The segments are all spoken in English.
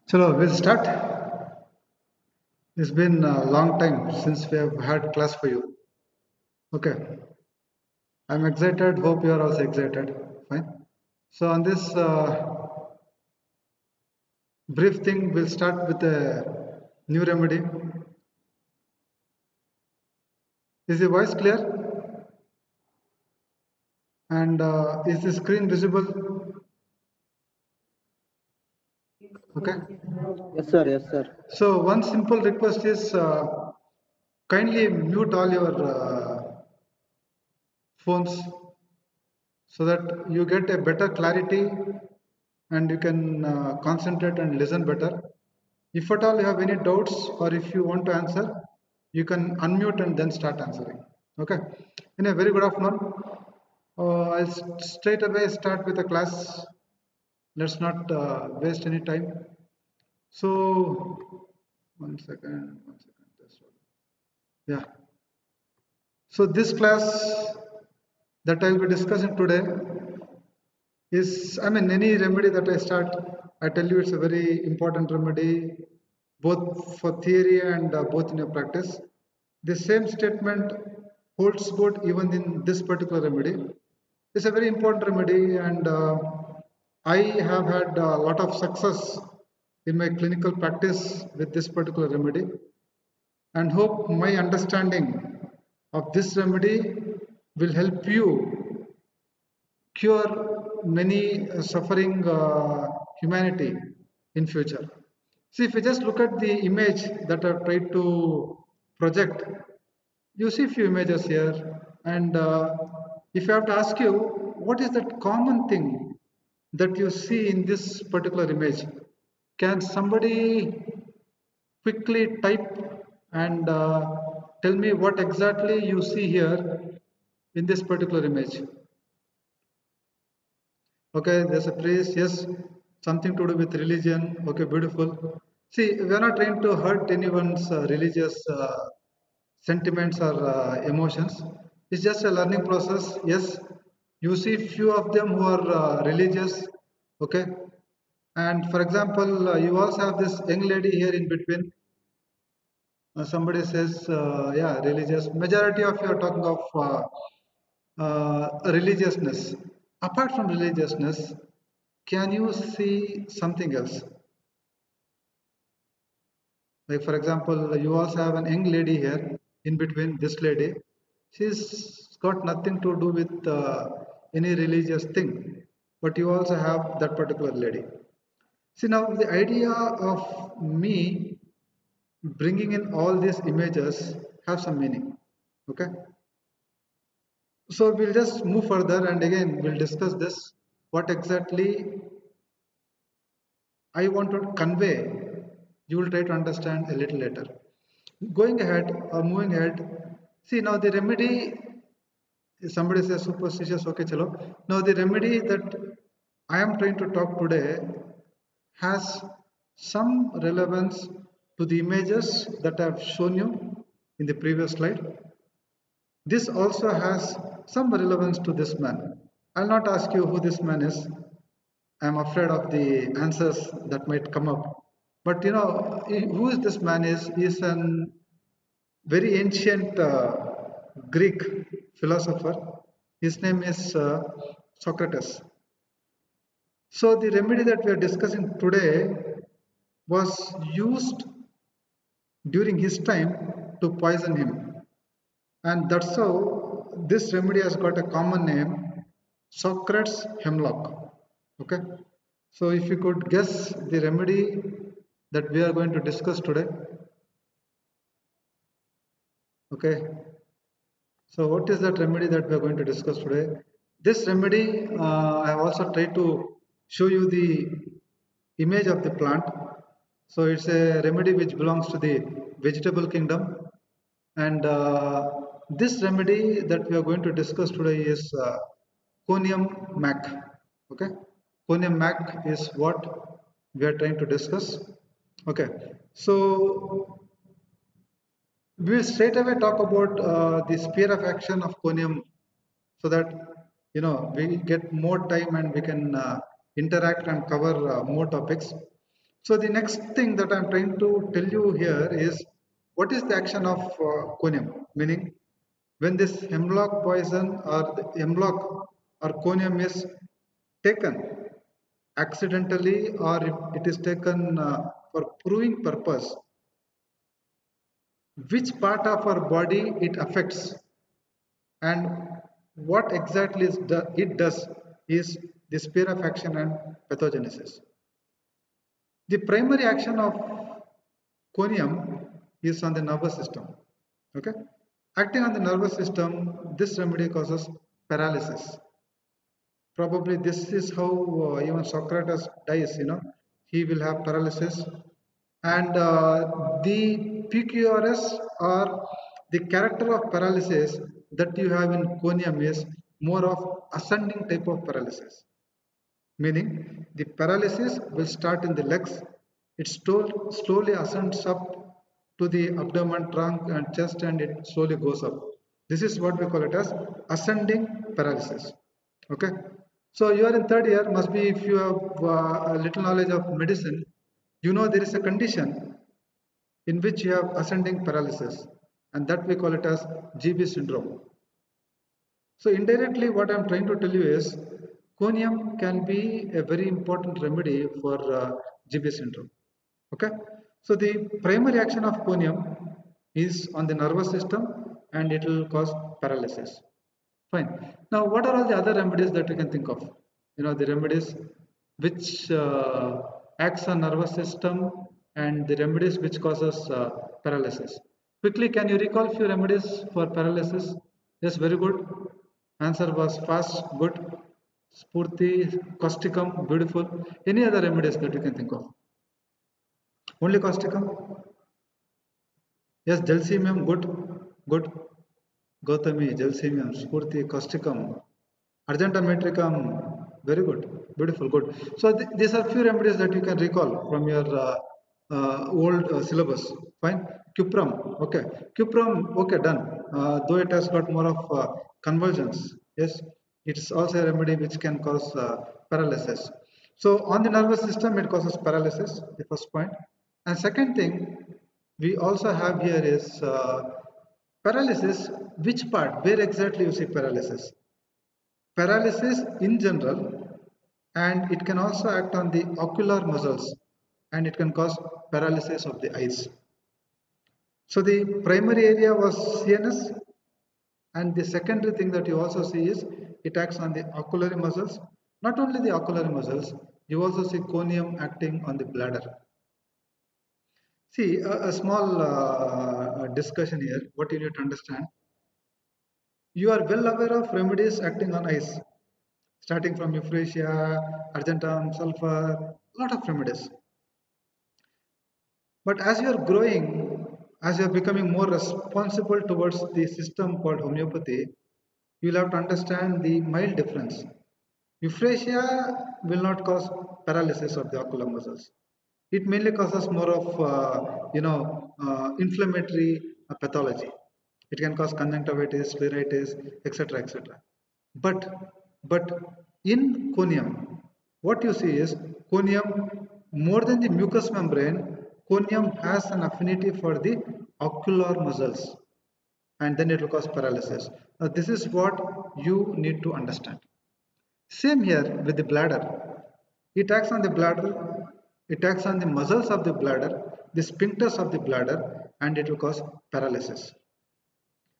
Chalo, we'll start. It's been a long time since we have had class for you. Okay, I'm excited. Hope you are also excited. Fine. So on this brief thing, we'll start with a new remedy. Is the voice clear? And is the screen visible? Okay. Yes, sir. Yes, sir. So one simple request is kindly mute all your phones so that you get a better clarity and you can concentrate and listen better. If at all you have any doubts or if you want to answer, you can unmute and then start answering. Okay. In a very good afternoon. I'll straight away start with the class. Let's not waste any time. So, one second. That's all. Yeah. So this class that I'll be discussing today is, I mean, any remedy that I start, I tell you it's a very important remedy, both for theory and both in your practice. The same statement holds good even in this particular remedy. It's a very important remedy, and I have had a lot of success in my clinical practice with this particular remedy, and hope my understanding of this remedy will help you cure many suffering humanity in future. See, if you just look at the image that I've tried to project, you see few images here, and if I have to ask you, what is that common thing that you see in this particular image? Can somebody quickly type and tell me what exactly you see here in this particular image? Okay, there's a praise, yes, something to do with religion. Okay, beautiful. See, we are not trying to hurt anyone's religious sentiments or emotions. It's just a learning process. Yes, you see few of them who are religious. Okay, and for example, you also have this young lady here in between. Somebody says, yeah, religious. Majority of you are talking of religiousness. Apart from religiousness, can you see something else? Like, for example, you also have an young lady here in between this lady. She's got nothing to do with any religious thing, but you also have that particular lady. See, now the idea of me bringing in all these images have some meaning. Okay. So we'll just move further and again we'll discuss this. What exactly I want to convey, you will try to understand a little later. Going ahead or moving ahead, see now the remedy, somebody says superstitious, okay, chalo. Now the remedy that I am trying to talk today has some relevance to the images that I have shown you in the previous slide. This also has some relevance to this man. I'll not ask you who this man is. I'm afraid of the answers that might come up. But you know, who is this man is? He's an very ancient Greek philosopher. His name is Socrates. So the remedy that we are discussing today was used during his time to poison him. And that's how this remedy has got a common name, Socrates hemlock. Okay. So if you could guess the remedy that we are going to discuss today. Okay. So what is that remedy that we are going to discuss today? This remedy, I have also tried to show you the image of the plant. So it's a remedy which belongs to the vegetable kingdom. And this remedy that we are going to discuss today is Conium mac. Okay. Conium mac is what we are trying to discuss. Okay. So we will straight away talk about the sphere of action of conium so that you know we get more time and we can interact and cover more topics. So the next thing that I'm trying to tell you here is what is the action of conium, meaning when this hemlock poison or the hemlock or conium is taken accidentally, or if it is taken for brewing purpose, which part of our body it affects and what exactly it does is the sphere of action and pathogenesis. The primary action of conium is on the nervous system. Okay, acting on the nervous system, this remedy causes paralysis. Probably this is how even Socrates dies. He will have paralysis, and the PQRS or the character of paralysis that you have in conium is more of ascending type of paralysis, meaning the paralysis will start in the legs. It slowly ascends up to the abdomen, trunk and chest, and it slowly goes up. This is what we call it as ascending paralysis. Okay, so you are in third year, must be, if you have a little knowledge of medicine, there is a condition in which you have ascending paralysis, and that we call it as GB syndrome. So indirectly, what I'm trying to tell you is conium can be a very important remedy for GB syndrome. Okay, so the primary action of conium is on the nervous system and it will cause paralysis. Fine. Now, what are all the other remedies that you can think of? The remedies which acts on nervous system and the remedies which causes paralysis. Quickly, can you recall few remedies for paralysis? Yes, very good. Answer was fast, good. Spurti, causticum, beautiful. Any other remedies that you can think of? Only causticum? Yes, gelsemium, good, good. Gautami, gelsemium, Spurti, causticum, argentum metricum, very good, beautiful, good. So these are few remedies that you can recall from your old syllabus. Fine. Cuprum, okay. Cuprum, okay, done. Though it has got more of convulsions, yes, it's also a remedy which can cause paralysis. So on the nervous system, it causes paralysis, the first point. And second thing, we also have here is paralysis. Which part? Where exactly you see paralysis? Paralysis in general, and it can also act on the ocular muscles, and it can cause paralysis of the eyes. So the primary area was CNS, and the secondary thing that you also see is it acts on the ocular muscles. Not only the ocular muscles, you also see conium acting on the bladder. See, a small discussion here, what you need to understand. You are well aware of remedies acting on eyes, starting from euphrasia, argentum, sulfur, a lot of remedies. But as you are growing, as you are becoming more responsible towards the system called homeopathy, you will have to understand the mild difference. Euphrasia will not cause paralysis of the ocular muscles. It mainly causes more of, inflammatory pathology. It can cause conjunctivitis, scleritis, etc., etc. But in conium, what you see is conium, more than the mucous membrane, conium has an affinity for the ocular muscles, and then it will cause paralysis. Now, this is what you need to understand. Same here with the bladder. It acts on the bladder, it acts on the muscles of the bladder, the sphincters of the bladder, and it will cause paralysis.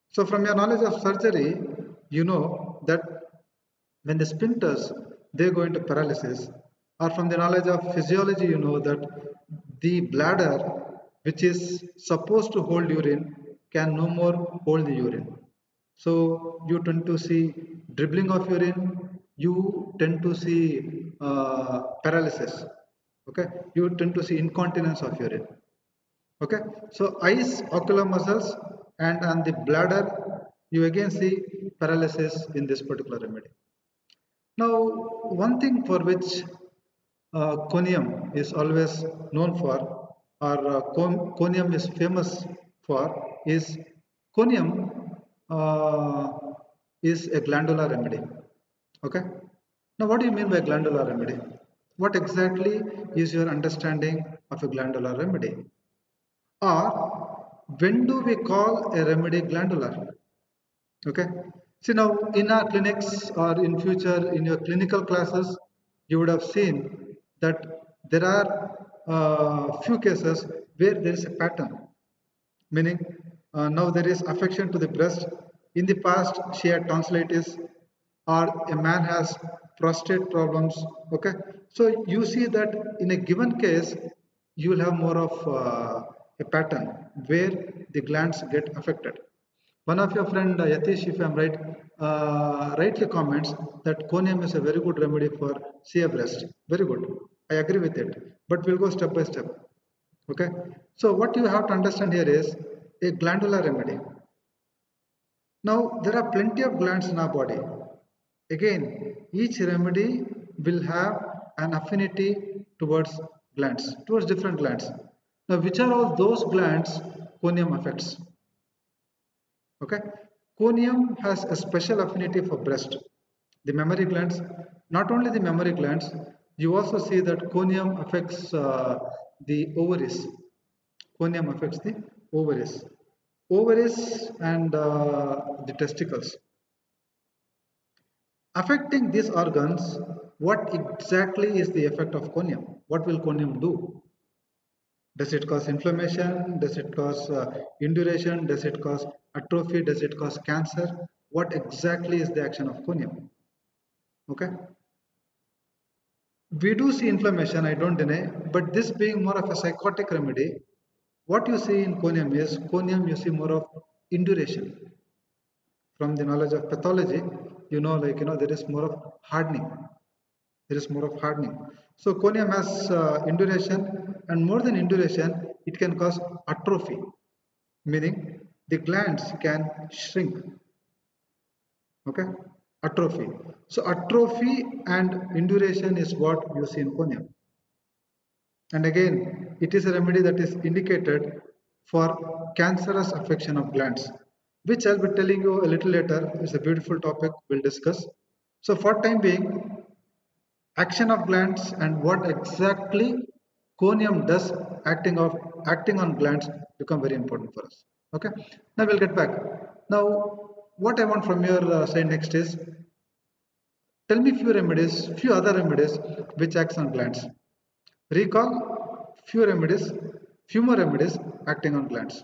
So from your knowledge of surgery, you know that when the sphincters they go into paralysis, or from the knowledge of physiology, you know that the bladder, which is supposed to hold urine, can no more hold the urine. So you tend to see dribbling of urine, you tend to see paralysis. Okay, you tend to see incontinence of urine. Okay, so eyes, ocular muscles, and on the bladder, you again see paralysis in this particular remedy. Now, one thing for which conium is always known for, or conium is famous for, is conium is a glandular remedy. Okay. Now, what do you mean by glandular remedy? What exactly is your understanding of a glandular remedy? Or when do we call a remedy glandular? Okay. See, now in our clinics or in future in your clinical classes, you would have seen that there are few cases where there is a pattern, meaning now there is affection to the breast. In the past, she had tonsillitis, or a man has prostate problems. Okay, so you see that in a given case, you will have more of a pattern where the glands get affected. One of your friend Yatish, if I am right, rightly comments that conium is a very good remedy for CA breast. Very good. I agree with it. But we'll go step by step. Okay. So what you have to understand here is a glandular remedy. Now there are plenty of glands in our body. Again, each remedy will have an affinity towards glands, towards different glands. Now, which are all those glands conium affects? Okay, conium has a special affinity for breast, the mammary glands. Not only the mammary glands, you also see that conium affects the ovaries. Conium affects the ovaries and the testicles. Affecting these organs, what exactly is the effect of conium? What will conium do? Does it cause inflammation? Does it cause induration? Does it cause atrophy? Does it cause cancer? What exactly is the action of conium? Okay. We do see inflammation, I don't deny, but this being more of a psychotic remedy, what you see in conium is conium you see more of induration. From the knowledge of pathology, there is more of hardening. There is more of hardening. So conium has induration, and more than induration, it can cause atrophy, meaning the glands can shrink. Okay, atrophy. So atrophy and induration is what you see in conium. And again, it is a remedy that is indicated for cancerous affection of glands, which I'll be telling you a little later. It's a beautiful topic we'll discuss. So for time being, action of glands and what exactly conium does acting on glands become very important for us. Okay, now we'll get back. Now what I want from your side next is, tell me few other remedies which acts on glands. Recall few more remedies acting on glands.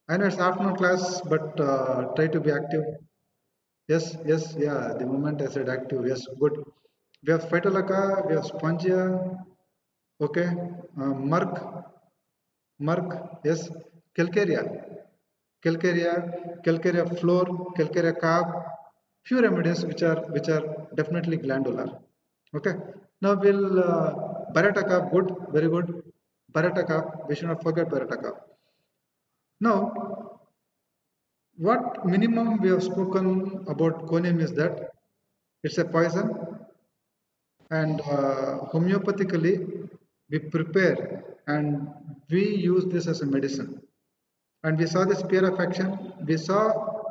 I know it's afternoon class, but try to be active. Yes, yes, yeah, the moment I said active, yes, good. We have phytolacca, we have spongia, okay, murk, yes, calcarea, calcarea floor, calcarea carb, few remedies which are definitely glandular. Okay, now we'll Barretta carb, good, very good. Barretta carb, we should not forget Barretta carb. Now, what minimum we have spoken about conium is that it's a poison, and homeopathically we prepare and we use this as a medicine. And we saw the sphere of action. We saw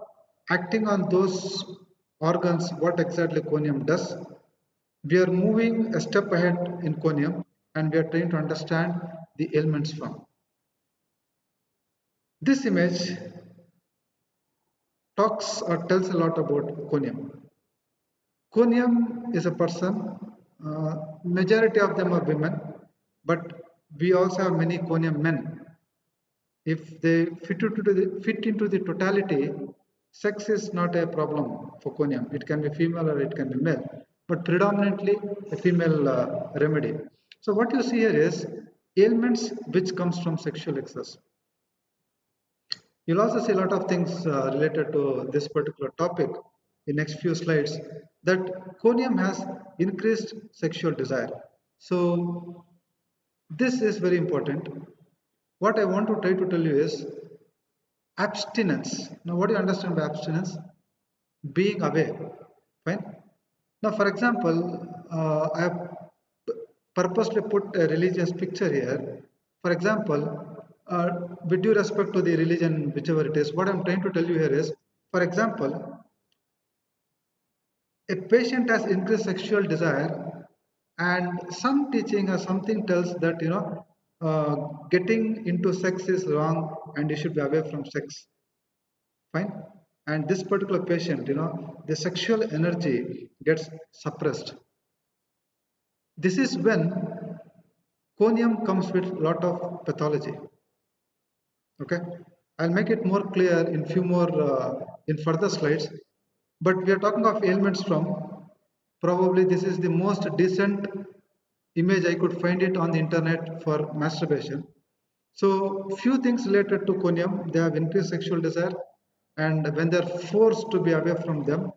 acting on those organs what exactly conium does. We are moving a step ahead in conium, and we are trying to understand the ailments from. This image talks or tells a lot about conium. Conium is a person, majority of them are women, but we also have many conium men. If they fit into the totality, sex is not a problem for conium. It can be female or it can be male, but predominantly a female remedy. So what you see here is ailments which comes from sexual excess. You'll also see a lot of things related to this particular topic in next few slides, that conium has increased sexual desire. So this is very important. What I want to try to tell you is abstinence. Now what do you understand by abstinence? Being away. Fine. Now for example, I have purposely put a religious picture here. For example, with due respect to the religion, whichever it is, what I'm trying to tell you here is, for example, a patient has increased sexual desire and some teaching or something tells that getting into sex is wrong and you should be away from sex. Fine. And this particular patient, the sexual energy gets suppressed. This is when conium comes with a lot of pathology. Okay, I'll make it more clear in few more in further slides. But we are talking of ailments from, probably this is the most decent image I could find it on the internet for masturbation. So few things related to conium: they have increased sexual desire, and when they are forced to be away from them,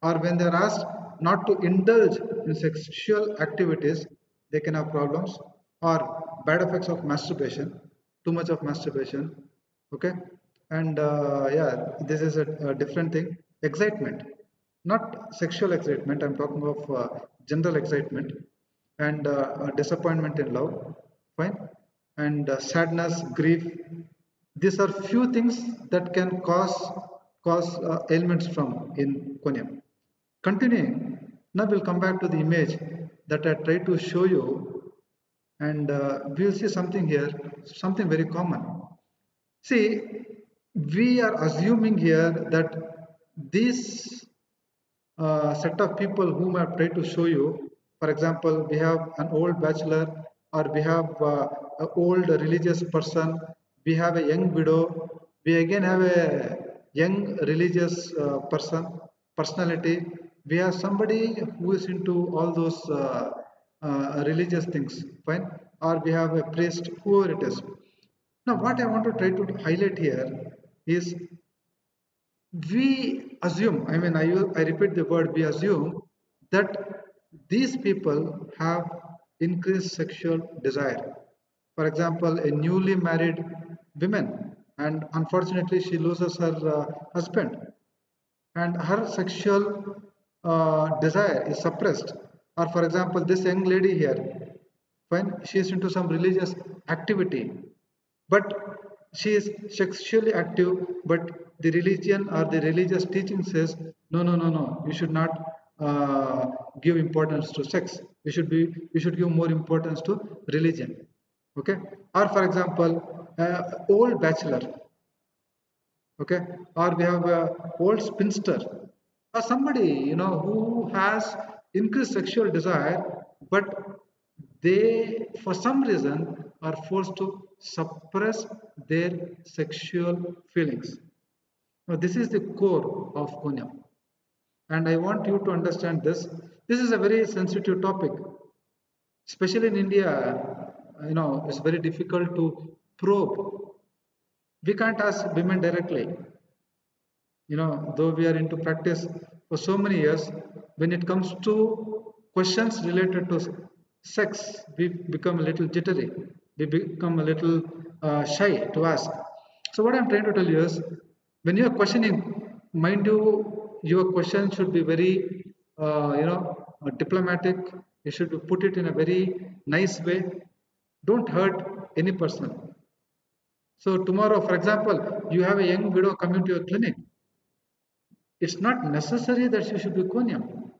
or when they are asked not to indulge in sexual activities, they can have problems, or bad effects of masturbation, too much of masturbation. Okay, and yeah, this is a different thing. Excitement, not sexual excitement. I'm talking of general excitement, and disappointment in love. Fine, and sadness, grief. These are few things that can cause ailments from in conium. Continuing, now we'll come back to the image that I tried to show you, and we'll see something here, something very common. See, we are assuming here that this set of people whom I've tried to show you, for example, we have an old bachelor, or we have an old religious person, we have a young widow, we again have a young religious personality, we have somebody who is into all those religious things, fine, or we have a priest, whoever it is. Now, what I want to try to highlight here is, we assume, I repeat the word, we assume that these people have increased sexual desire. For example, a newly married woman, and unfortunately she loses her husband, and her sexual desire is suppressed. Or for example, this young lady here, when she is into some religious activity, but she is sexually active, but the religion or the religious teaching says no, no, no, no, you should not give importance to sex, you should give more importance to religion. Okay, or for example, old bachelor, okay, or we have a old spinster, or somebody who has increased sexual desire, but they for some reason are forced to suppress their sexual feelings. Now this is the core of conium, and I want you to understand this. This is a very sensitive topic, especially in India. It's very difficult to probe. We can't ask women directly, though we are into practice for so many years. When it comes to questions related to sex, we become a little jittery, we become a little shy to ask. So what I'm trying to tell you is, when you are questioning, mind you, your question should be very diplomatic. You should put it in a very nice way. Don't hurt any person. So tomorrow, for example, you have a young widow coming to your clinic. It's not necessary that she should be conium.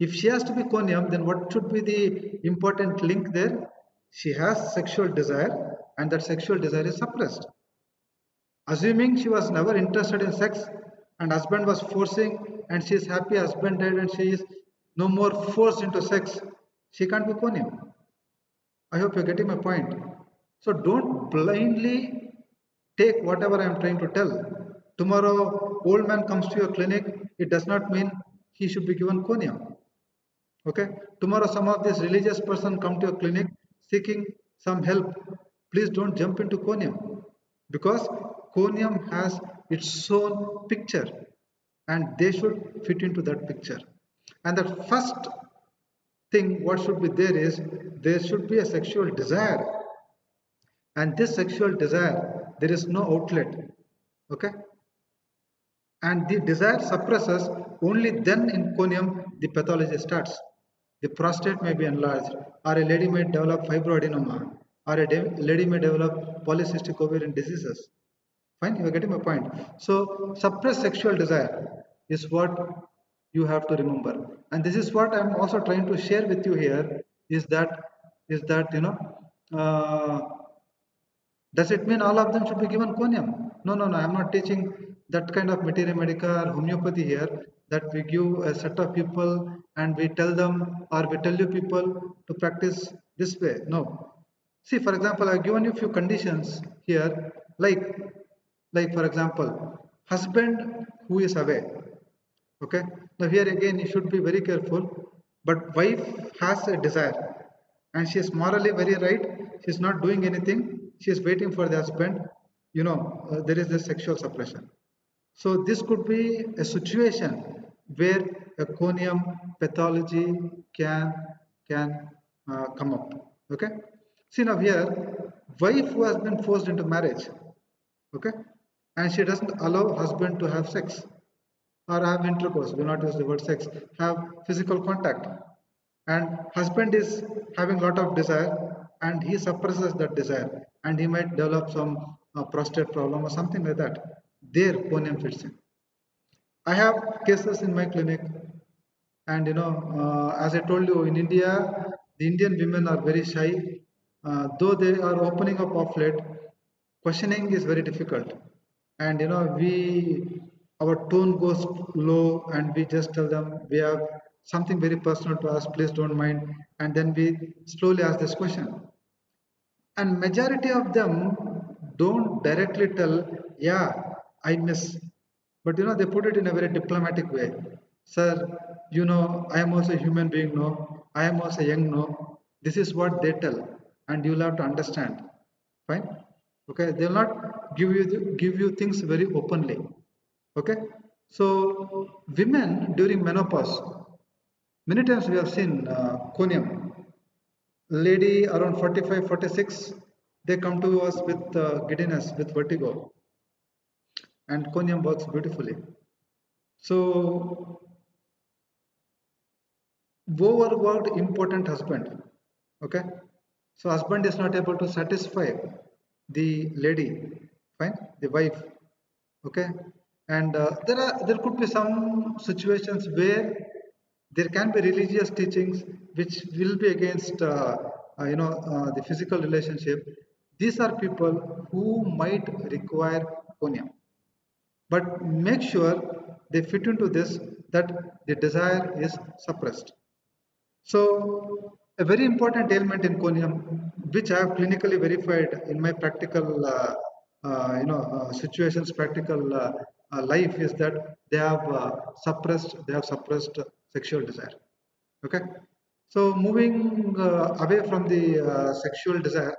If she has to be conium, then what should be the important link there? She has sexual desire, and that sexual desire is suppressed. Assuming she was never interested in sex, and husband was forcing, and she is happy husband died, and she is no more forced into sex, she can't be conium. I hope you're getting my point. So don't blindly take whatever I am trying to tell. Tomorrow, old man comes to your clinic, it does not mean he should be given conium. Okay? Tomorrow, some of this religious person come to your clinic seeking some help. Please don't jump into conium, because conium has its own picture, and they should fit into that picture. And the first thing what should be there is, there should be a sexual desire, and this sexual desire, there is no outlet. Okay, and the desire suppresses, only then in conium the pathology starts. The prostate may be enlarged, or a lady may develop fibroadenoma, or a lady may develop polycystic ovarian diseases. Fine, you are getting my point. So suppressed sexual desire is what you have to remember. And this is what I'm also trying to share with you here, is that uh, does it mean all of them should be given conium? No, no, no. I'm not teaching that kind of materia medica or homeopathy here, that we give a set of people and we tell them, or we tell you people to practice this way. No. See, for example, I've given you a few conditions here, like for example, husband who is away. Okay. Now here again, you should be very careful. But wife has a desire, and she is morally very right. She is not doing anything. She is waiting for the husband. There is this sexual suppression. So this could be a situation where a conium pathology can come up. Okay. See now here, wife who has been forced into marriage. Okay, and she doesn't allow husband to have sex or have intercourse. Do not use the word sex. Have physical contact, and husband is having lot of desire, and he suppresses that desire, and he might develop some prostate problem or something like that. There, conium fits in. I have cases in my clinic, and as I told you, in India, the Indian women are very shy. Though they are opening up of late, questioning is very difficult. And our tone goes low, and we just tell them we have something very personal to us. Please don't mind. And then we slowly ask this question, and majority of them don't directly tell, yeah, I miss, but they put it in a very diplomatic way. Sir, I am also a human being, no, I am also young, no. This is what they tell, and you'll have to understand. Fine. Okay, they'll not give you things very openly. Okay. So women during menopause, many times we have seen conium. Lady around 45, 46, they come to us with giddiness, with vertigo, and conium works beautifully. So, overworked important husband. Okay, so husband is not able to satisfy the lady, fine, the wife. Okay, and there could be some situations where there can be religious teachings which will be against the physical relationship. These are people who might require conium, but make sure they fit into this, that the desire is suppressed. So a very important ailment in conium, which I have clinically verified in my practical situations, practical life, is that they have suppressed sexual desire. Okay. So moving away from the sexual desire,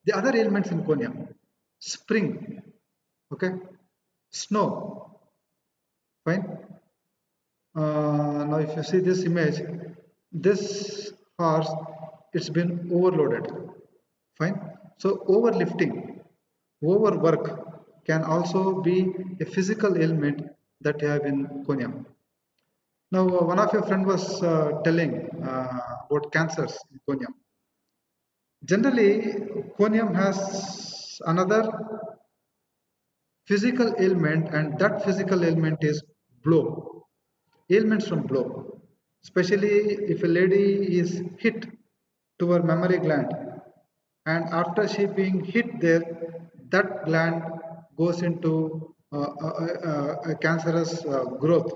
the other ailments in conium, spring. Okay, snow. Fine. Now, if you see this image, this horse, it's been overloaded. Fine. So overlifting, overwork can also be a physical ailment that you have in conium. Now, one of your friend was telling about cancers in conium. Generally, conium has another physical ailment, and that physical ailment is blow. Ailments from blow, especially if a lady is hit to her mammary gland, and after she being hit there, that gland goes into a cancerous growth.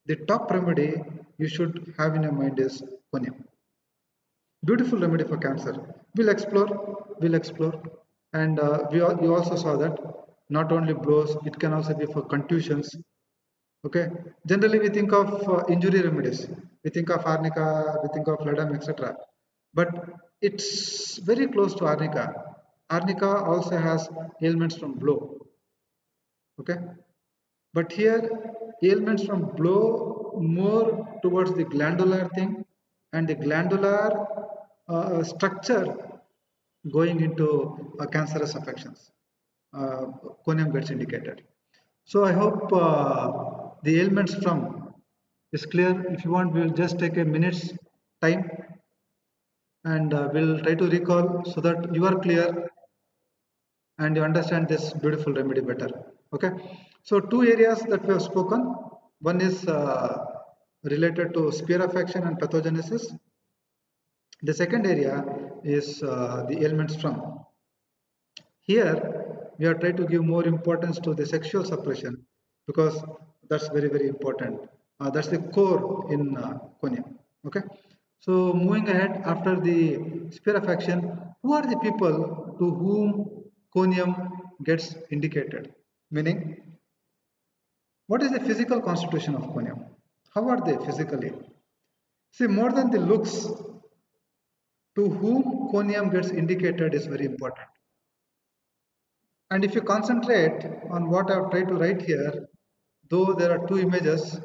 The top remedy you should have in your mind is conium. Beautiful remedy for cancer. We'll explore, and you also saw that not only blows, it can also be for contusions. Okay, generally we think of injury remedies, we think of arnica, we think of ledam, etc., but it's very close to arnica. Arnica also has ailments from blow. Okay, but here ailments from blow more towards the glandular thing, and the glandular structure going into cancerous affections. Uh, Conium gets indicated. So I hope the ailments from is clear. If you want, we will just take a minute's time, and we'll try to recall so that you are clear and you understand this beautiful remedy better. Okay. So two areas that we have spoken. One is related to sphere of action and pathogenesis. The second area is the ailments from. Here, we are trying to give more importance to the sexual suppression because that's very, very important. That's the core in conium. Okay. So moving ahead after the sphere of action, who are the people to whom conium gets indicated? Meaning, what is the physical constitution of conium? How are they physically? See, more than the looks, to whom conium gets indicated is very important. And if you concentrate on what I've tried to write here, though there are two images,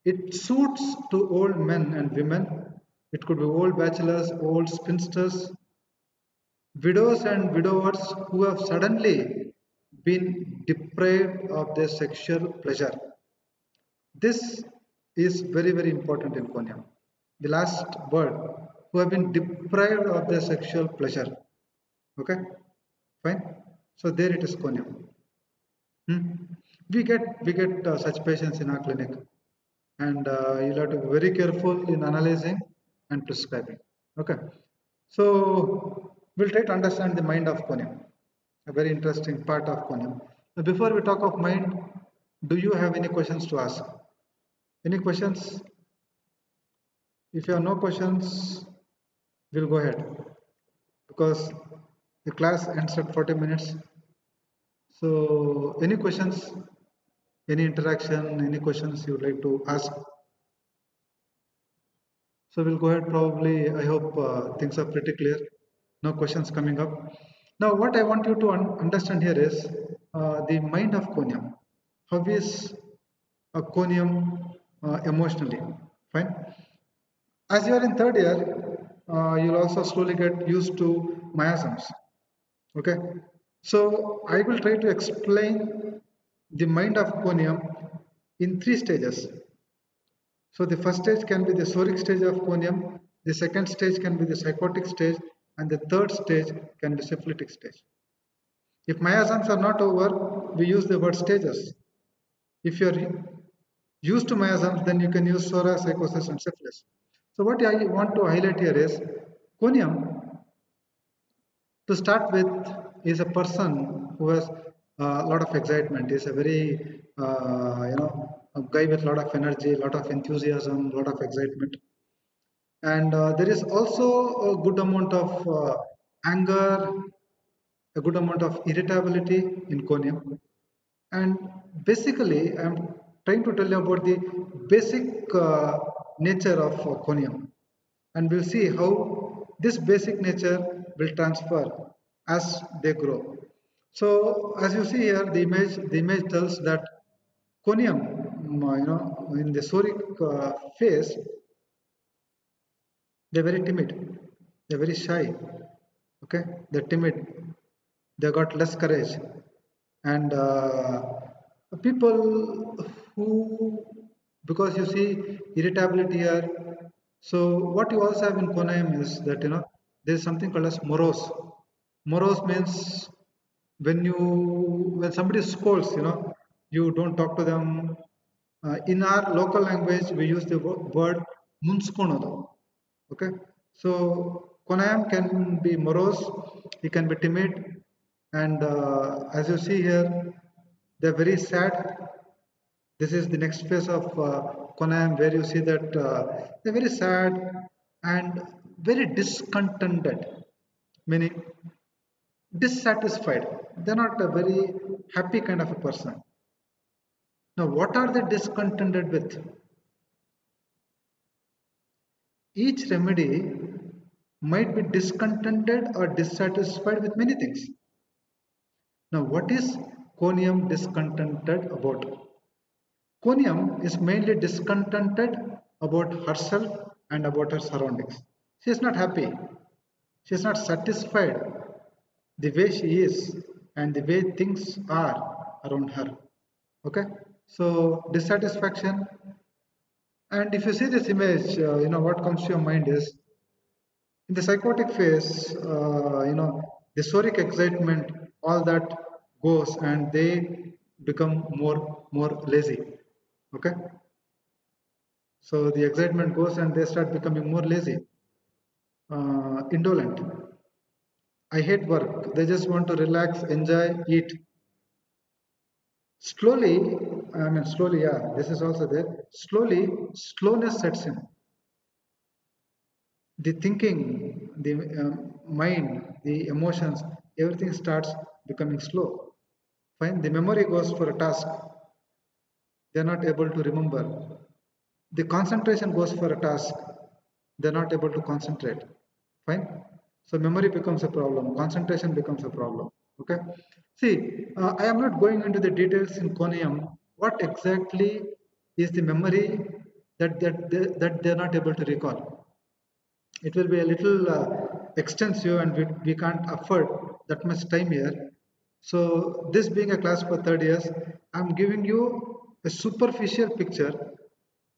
it suits to old men and women. It could be old bachelors, old spinsters, widows and widowers who have suddenly been deprived of their sexual pleasure. This is very, very important in conium. The last word, who have been deprived of their sexual pleasure. Okay, fine. So there it is conium. We get such patients in our clinic, and you'll have to be very careful in analyzing and prescribing. Okay, so we'll try to understand the mind of conium, a very interesting part of conium. Now, before we talk of mind, do you have any questions to ask? Any questions? If you have no questions, we'll go ahead because the class ends at 40 minutes. So, any questions? Any interaction? Any questions you would like to ask? So, we'll go ahead. Probably, I hope things are pretty clear. No questions coming up. Now, what I want you to understand here is the mind of conium. How is a conium emotionally? Fine. As you are in third year, you'll also slowly get used to miasms. Okay, so I will try to explain the mind of conium in three stages. So the first stage can be the soric stage of conium, the second stage can be the psychotic stage, and the third stage can be syphilitic stage. If miasms are not over, we use the word stages. If you are used to miasms, then you can use psoriasis, psychosis, and syphilis. So what I want to highlight here is conium, to start with, is a person who has a lot of excitement. Is a very a guy with a lot of energy, a lot of enthusiasm, a lot of excitement, and there is also a good amount of anger, a good amount of irritability in conium. And basically, I'm trying to tell you about the basic nature of conium, and we'll see how this basic nature will transfer as they grow. So, as you see here, the image tells that conium, in the soric phase, they're very timid, they're very shy. Okay, they're timid, they got less courage, and people who, because you see irritability here. So what you also have in conium is that there is something called as morose. Morose means when somebody scolds, you don't talk to them. In our local language we use the word munskonodo. Okay, so Konayam can be morose, he can be timid, and as you see here, they're very sad. This is the next phase of Konayam, where you see that they're very sad and very discontented, meaning dissatisfied. They're not a very happy kind of a person. Now, what are they discontented with? Each remedy might be discontented or dissatisfied with many things. Now, what is conium discontented about? Conium is mainly discontented about herself and about her surroundings. She is not happy. She is not satisfied the way she is and the way things are around her. Okay, so dissatisfaction. And if you see this image, what comes to your mind is, in the psychotic phase, the soric excitement, all that goes, and they become more lazy. Okay, So the excitement goes and they start becoming more lazy, indolent. I hate work. They just want to relax, enjoy, eat. Slowly, slowly, yeah, this is also there. Slowly, slowness sets in. The thinking, the mind, the emotions, everything starts becoming slow. Fine, the memory goes for a task, they're not able to remember. The concentration goes for a task, they're not able to concentrate. Fine. So memory becomes a problem, concentration becomes a problem. Okay. See, I am not going into the details in Conium. What exactly is the memory that they're not able to recall? It will be a little extensive and we can't afford that much time here. So this being a class for third years, I'm giving you a superficial picture.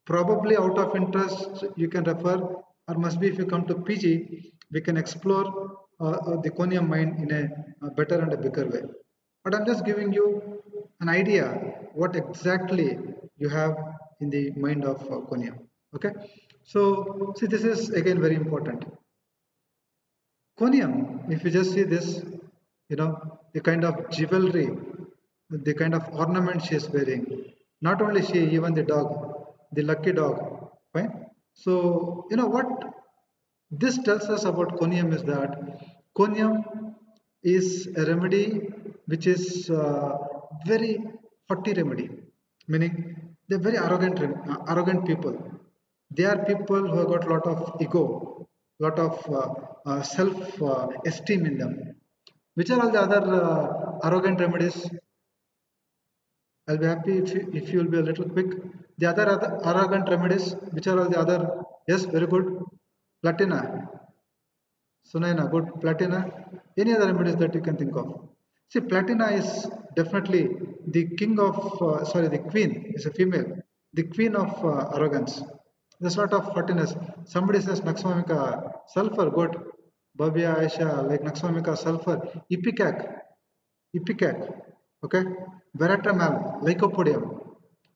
Probably out of interest, you can refer, or must be if you come to PG, we can explore the Conium mind in a better and a bigger way. But I'm just giving you an idea what exactly you have in the mind of Conium. Okay, so see, this is again very important. Conium, if you just see this, the kind of jewelry, the kind of ornament she is wearing, not only she, even the dog, the lucky dog, right? So, you know what this tells us about conium is that conium is a remedy which is very haughty remedy, meaning they're very arrogant people. They are people who have got a lot of ego, lot of self esteem in them. Which are all the other arrogant remedies? I'll be happy if you will be a little quick. The other arrogant remedies, which are all the other? Yes, very good. Platina, Sunaina, good. Platina. Any other remedies that you can think of? See, Platina is definitely the king of, the queen is a female, the queen of arrogance. There's a lot of haughtiness. Somebody says Naxwamika, sulfur, good. Babia, Aisha, like Naxwamika, sulfur. Ipecac, Ipecac, okay. Veratramel, Lycopodium.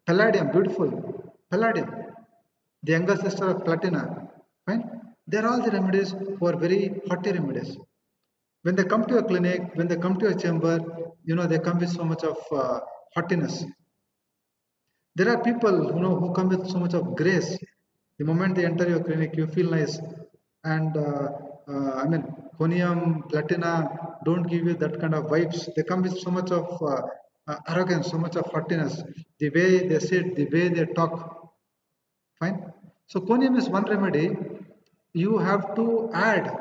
Palladium, beautiful. Palladium, the younger sister of Platina. Fine. They're all the remedies who are very haughty remedies. When they come to a clinic, when they come to a chamber, they come with so much of haughtiness. There are people who come with so much of grace. The moment they enter your clinic, you feel nice. And conium, platina don't give you that kind of vibes. They come with so much of arrogance, so much of haughtiness. The way they sit, the way they talk. Fine. So conium is one remedy. You have to add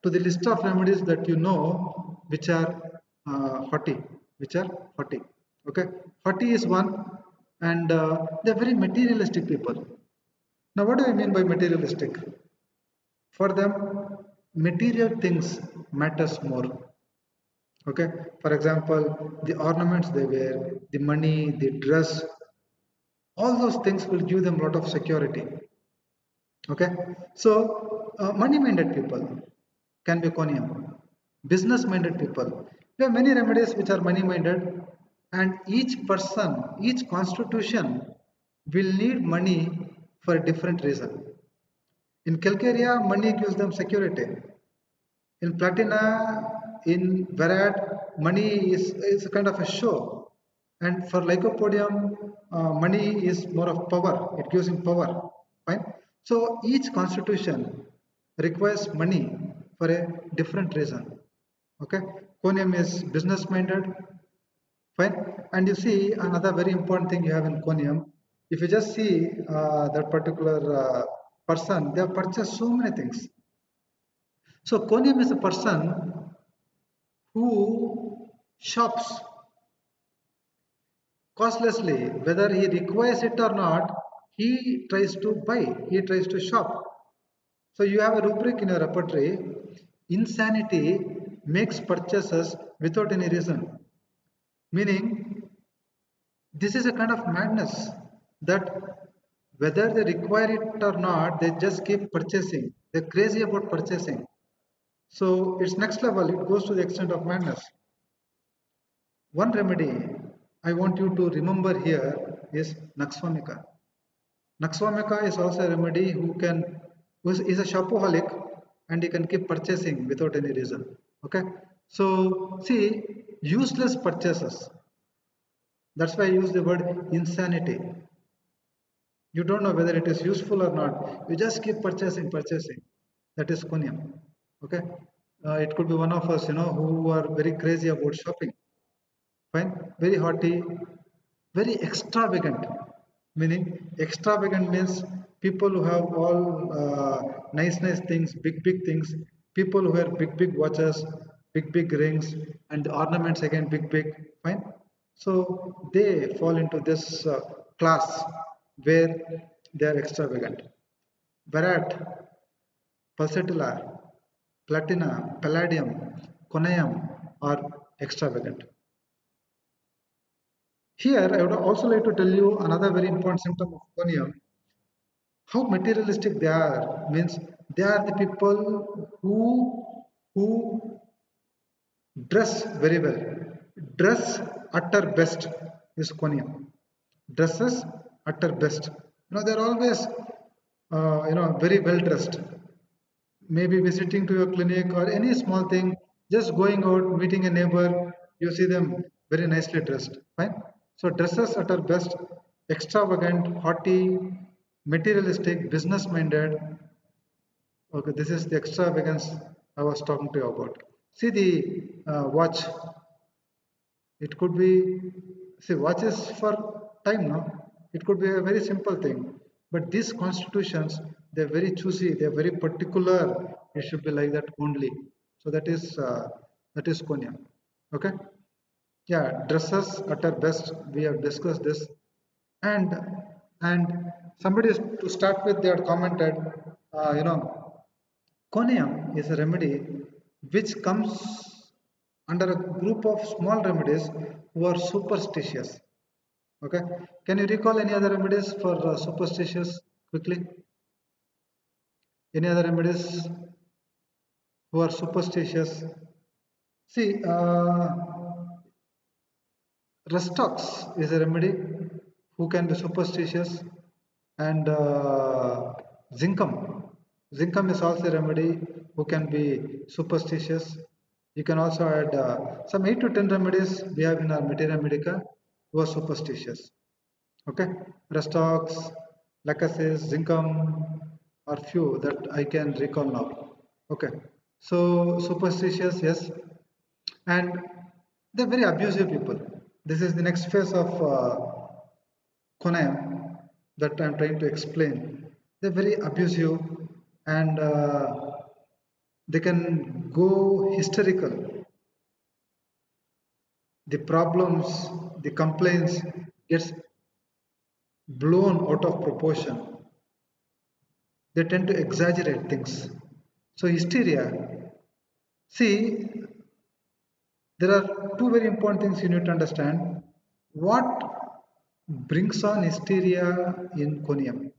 to the list of remedies that you know which are haughty, which are haughty. Okay, haughty is one, and they're very materialistic people. Now, what do I mean by materialistic? For them, material things matters more. Okay, for example, the ornaments they wear, the money, the dress, all those things will give them a lot of security. Okay, so money-minded people can be conium. Business-minded people. There are many remedies which are money-minded, and each person, each constitution will need money for a different reason. In Calcarea, money gives them security. In Platina, in Varat, money is a kind of a show. And for Lycopodium, money is more of power. It gives him power. Fine. So each constitution requires money for a different reason. Okay. Conium is business minded. Fine. And you see another very important thing you have in Conium. If you just see that particular person, they have purchased so many things. So Conium is a person who shops costlessly, whether he requires it or not, he tries to buy, he tries to shop. So you have a rubric in your repertory. Insanity makes purchases without any reason. Meaning, this is a kind of madness that whether they require it or not, they just keep purchasing. They're crazy about purchasing. So it's next level, it goes to the extent of madness. One remedy I want you to remember here is Naxwamika. Naxwamika is also a remedy who is a shopaholic, and he can keep purchasing without any reason. Okay, so see, useless purchases. That's why I use the word insanity. You don't know whether it is useful or not. You just keep purchasing, purchasing. That is kunyam. Okay, it could be one of us, who are very crazy about shopping. Fine, very haughty, very extravagant. Meaning, extravagant means people who have all nice, nice things, big, big things. People who wear big, big watches, big, big rings, and ornaments again, big, big. Fine. So they fall into this class where they are extravagant. Barat, pulsatilla, platina, palladium, conayam are extravagant. Here, I would also like to tell you another very important symptom of conium. How materialistic they are means they are the people who dress very well. Dress at their best is conium. Dresses at their best. They're always very well dressed. Maybe visiting to your clinic or any small thing, just going out, meeting a neighbor, you see them very nicely dressed. Fine. So dresses at our best, extravagant, haughty, materialistic, business minded. Okay, this is the extravagance I was talking to you about. See the watch. It could be, see, watch is for time, no? It could be a very simple thing. But these constitutions, they're very choosy, they're very particular. It should be like that only. So that is Konya. Okay? Yeah, dresses at our best. We have discussed this. And and somebody to start with, they had commented, Conium is a remedy which comes under a group of small remedies who are superstitious. Okay, can you recall any other remedies for superstitious quickly? Any other remedies who are superstitious? See, Rustox is a remedy who can be superstitious, and Zinkum. Zinkum is also a remedy who can be superstitious. You can also add some 8 to 10 remedies we have in our Materia Medica who are superstitious. Okay, Rustox, Lacasis, Zinkum are few that I can recall now. Okay, so superstitious, yes, and they're very abusive people. This is the next phase of Konam that I'm trying to explain. They're very abusive, and they can go hysterical. The problems, the complaints gets blown out of proportion. They tend to exaggerate things. So hysteria. See, there are two very important things you need to understand. What brings on hysteria in conium?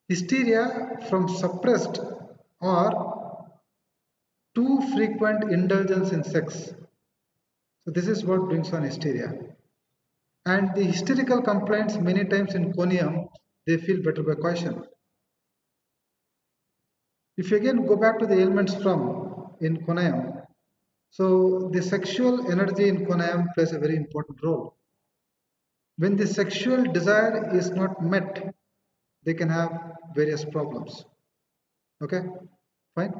Hysteria from suppressed or too frequent indulgence in sex. So this is what brings on hysteria. And the hysterical complaints many times in conium, they feel better by caution. If you again go back to the ailments from in conium, so the sexual energy in conium plays a very important role. When the sexual desire is not met, they can have various problems. Okay, fine.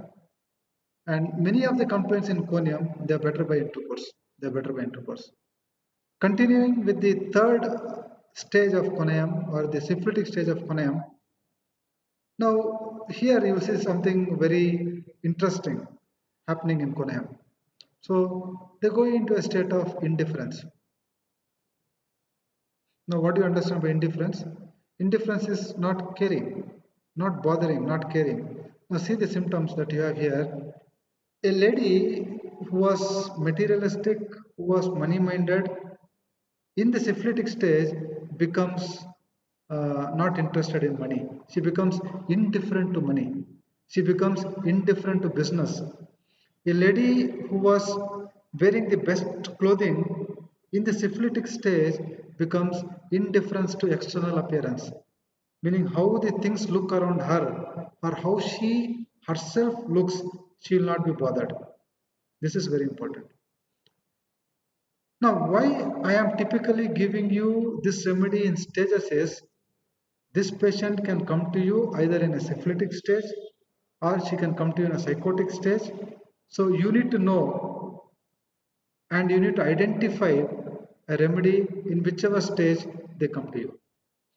And many of the complaints in conium, they are better by intercourse. They are better by intercourse. Continuing with the third stage of conium or the syphilitic stage of conium. Now, here you see something very interesting happening in conium. So they go into a state of indifference. Now, what do you understand by indifference? Indifference is not caring, not bothering, not caring. Now, see the symptoms that you have here. A lady who was materialistic, who was money minded, in the syphilitic stage becomes not interested in money. She becomes indifferent to money. She becomes indifferent to business. A lady who was wearing the best clothing in the syphilitic stage becomes indifference to external appearance. meaning how the things look around her or how she herself looks, she will not be bothered. This is very important. Now, why I am typically giving you this remedy in stages is this patient can come to you either in a syphilitic stage or she can come to you in a psychotic stage. So you need to know and you need to identify a remedy in whichever stage they come to you.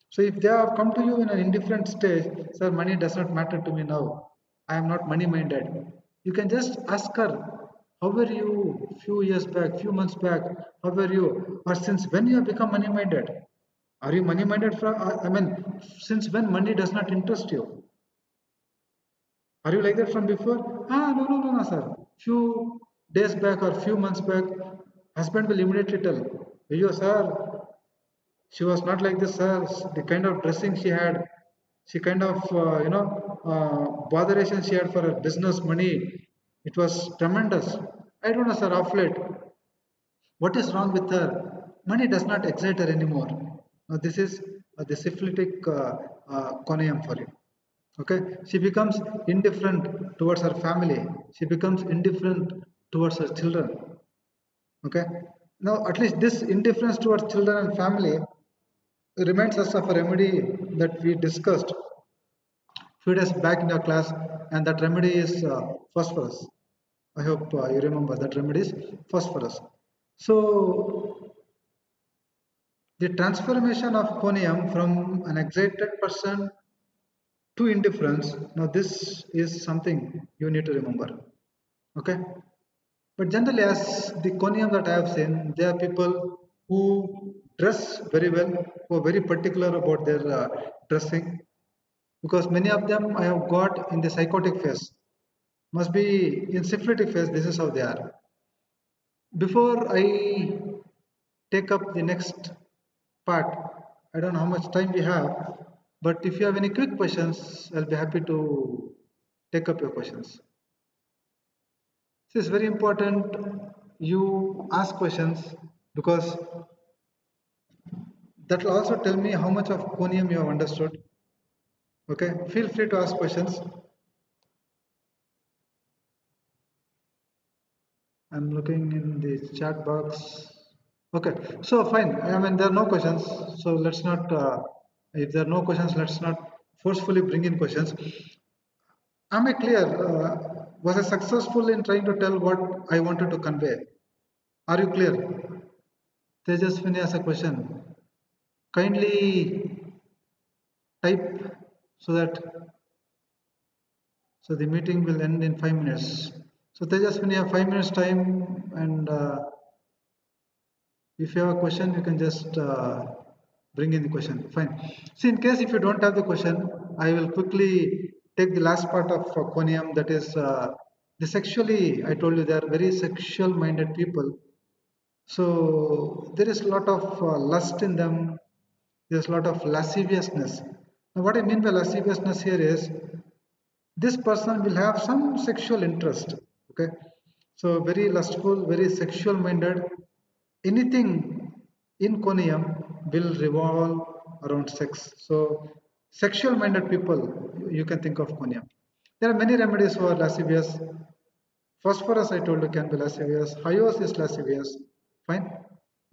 So if they have come to you in an indifferent stage, sir, money does not matter to me now. I am not money minded. You can just ask her, how were you few years back, few months back? How were you? Or since when you have become money minded? Are you money minded from, I mean, since when money does not interest you? Are you like that from before? Ah, no, no, no, no, sir. Few days back or few months back, husband will immediately tell, you, sir, she was not like this, sir. The kind of dressing she had, she kind of, botheration she had for her business money, it was tremendous. I don't know, sir, of late. What is wrong with her? Money does not excite her anymore. Now, this is the syphilitic conium for you. Okay, she becomes indifferent towards her family. She becomes indifferent towards her children. Okay, now at least this indifference towards children and family reminds us of a remedy that we discussed few days back in your class, and that remedy is phosphorus. I hope you remember that remedy is phosphorus. So the transformation of conium from an excited person to indifference, now this is something you need to remember. Okay, but generally as the conium that I have seen, there are people who dress very well, who are very particular about their dressing, because many of them I have got in the psychotic phase, must be in syphilitic phase. This is how they are. Before I take up the next part, I don't know how much time we have, but if you have any quick questions, I'll be happy to take up your questions. This is very important. You ask questions because that will also tell me how much of conium you have understood. Okay, feel free to ask questions. I'm looking in the chat box. Okay, so fine. I mean, there are no questions. So let's not, if there are no questions, let's not forcefully bring in questions. Am I clear? Was I successful in trying to tell what I wanted to convey? Are you clear? Tejaswini has a question. Kindly type so that the meeting will end in 5 minutes. So Tejaswini, you have 5 minutes time, and if you have a question, you can just bring in the question. Fine. See, in case if you don't have the question, I will quickly take the last part of conium, that is the sexually, I told you they are very sexual minded people. So there is a lot of lust in them, there's a lot of lasciviousness. Now, what I mean by lasciviousness here is this person will have some sexual interest. Okay, so very lustful, very sexual minded. Anything in conium will revolve around sex. So sexual minded people, you can think of conium. There are many remedies for lascivious. Phosphorus, I told you, can be lascivious. Hyos is lascivious. Fine.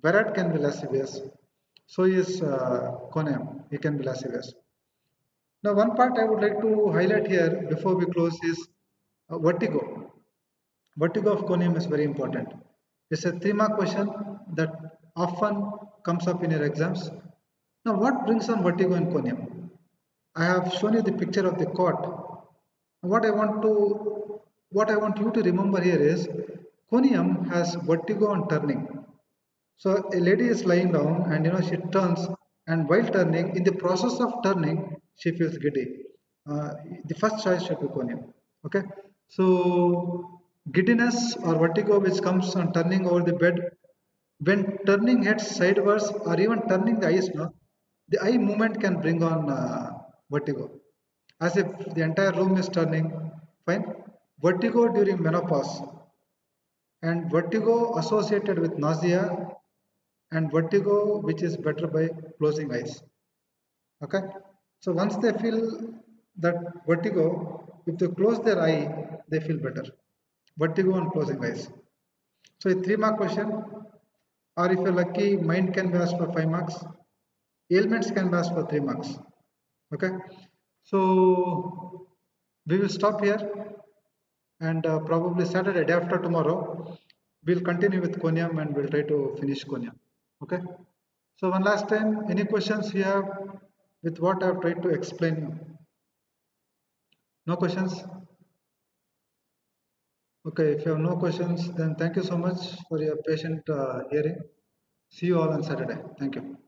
Barat can be lascivious. So is conium. It can be lascivious. Now, one part I would like to highlight here before we close is vertigo. Vertigo of conium is very important. It's a 3-mark question that often comes up in your exams. Now, what brings on vertigo in conium? I have shown you the picture of the cot. What I want you to remember here is conium has vertigo on turning. So a lady is lying down and she turns, and while turning, in the process of turning, she feels giddy. The first choice should be conium. Okay, so giddiness or vertigo which comes on turning over the bed, when turning heads sideways or even turning the eyes, no, the eye movement can bring on vertigo, as if the entire room is turning. Fine. Vertigo during menopause, and vertigo associated with nausea, and vertigo which is better by closing eyes. Okay, So once they feel that vertigo, if they close their eye, they feel better. Vertigo and closing eyes. So a 3-mark question, or if you're lucky, mind can be asked for 5 marks, ailments can be asked for 3 marks. Okay, so we will stop here, and probably Saturday, day after tomorrow, we'll continue with conium and we'll try to finish conium. Okay, so one last time, any questions you have with what I've tried to explain? No questions? Okay, if you have no questions, then thank you so much for your patient hearing. See you all on Saturday. Thank you.